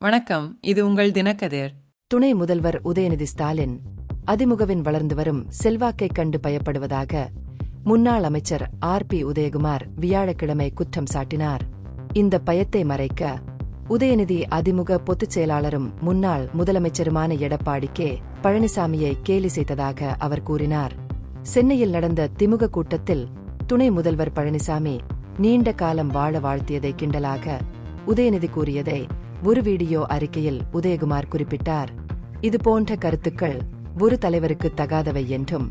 வணக்கம், இது உங்கள் தினக்கதிர். துணை முதல்வர் உதயநிதி ஸ்டாலின் அதிமுகவின் வளர்ந்து வரும் செல்வாக்கைக் கண்டு பயப்படுவதாக முன்னாள் அமைச்சர் RP உதயகுமார் வியாழக்கிழமை குற்றம் சாட்டினார். இந்த பயத்தை மறைக்க உதயநிதி அதிமுக பொதுச் செயலாளரும் முன்னாள் முதலமைச்சருமான எடப்பாடி கே. பழனிசாமியை கேலி செய்ததாக அவர் கூறினார். சென்னையில் நடந்த திமுக கூட்டத்தில் துணை முதல்வர் பழனிசாமி நீண்ட காலம் வாழ வாழ்த்தியதை கிண்டலாக உதயநிதி கூறியதை ஒரு வீடியோ அறிக்கையில் உதயகுமார் குறிப்பிட்டார். இதுபோன்ற கருத்துக்கள் ஒரு தலைவருக்கு தகாதவை என்றும்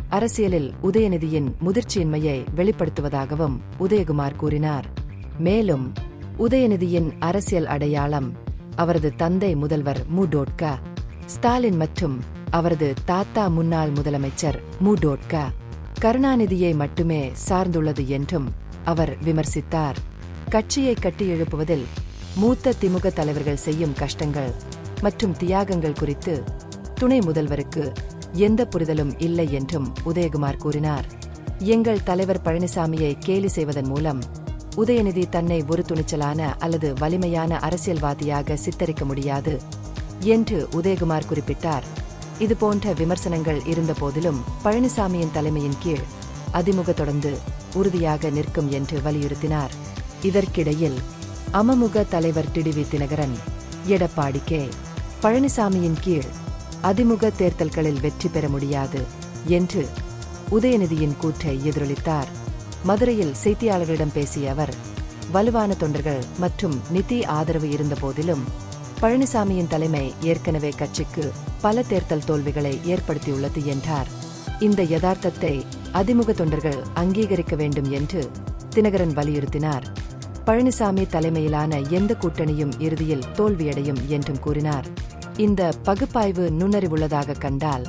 அரசியலில் உதயநிதியின் முதிர்ச்சியின்மையை வெளிப்படுத்துவதாகவும் உதயகுமார் கூறினார். மேலும் உதயநிதியின் அரசியல் அடையாளம் அவரது தந்தை முதல்வர் மு.க. ஸ்டாலின் மற்றும் அவரது தாத்தா முன்னாள் முதலமைச்சர் மு.க. கருணாநிதியை மட்டுமே சார்ந்துள்ளது என்றும் அவர் விமர்சித்தார். கட்சியை கட்டியெழுப்புவதில் மூத்த திமுக தலைவர்கள் செய்யும் கஷ்டங்கள் மற்றும் தியாகங்கள் குறித்து துணை முதல்வருக்கு எந்த புரிதலும் இல்லை என்றும் உதயகுமார் கூறினார். எங்கள் தலைவர் பழனிசாமியை கேலி செய்வதன் மூலம் உதயநிதி தன்னை ஒரு துணிச்சலான அல்லது வலிமையான அரசியல்வாதியாக சித்தரிக்க முடியாது என்று உதயகுமார் குறிப்பிட்டார். இதுபோன்ற விமர்சனங்கள் இருந்தபோதிலும் பழனிசாமியின் தலைமையின் கீழ் அதிமுக தொடர்ந்து உறுதியாக நிற்கும் என்று வலியுறுத்தினார். இதற்கிடையில் அமமுக தலைவர் டிடிவி தினகரன் எடப்பாடி கே. பழனிசாமியின் கீழ் அதிமுக தேர்தல்களில் வெற்றி பெற முடியாது என்று உதயநிதியின் கூற்றை எதிரொலித்தார். மதுரையில் செய்தியாளர்களிடம் பேசிய அவர், வலுவான தொண்டர்கள் மற்றும் நிதி ஆதரவு இருந்தபோதிலும் பழனிசாமியின் தலைமை ஏற்கனவே கட்சிக்கு பல தேர்தல் தோல்விகளை ஏற்படுத்தியுள்ளது என்றார். இந்த யதார்த்தத்தை அதிமுக தொண்டர்கள் அங்கீகரிக்க வேண்டும் என்று தினகரன் வலியுறுத்தினார். பழனிசாமி தலைமையிலான எந்த கூட்டணியும் இறுதியில் தோல்வியடையும் என்றும் கூறினார். இந்த பகுப்பாய்வு நுண்ணறிவுள்ளதாக கண்டால்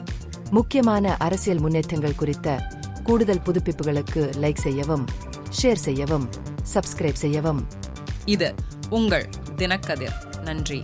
முக்கியமான அரசியல் முன்னேற்றங்கள் குறித்த கூடுதல் புதுப்பிப்புகளுக்கு லைக் செய்யவும், ஷேர் செய்யவும், சப்ஸ்கிரைப் செய்யவும். இது உங்கள் தினக்கதிர். நன்றி.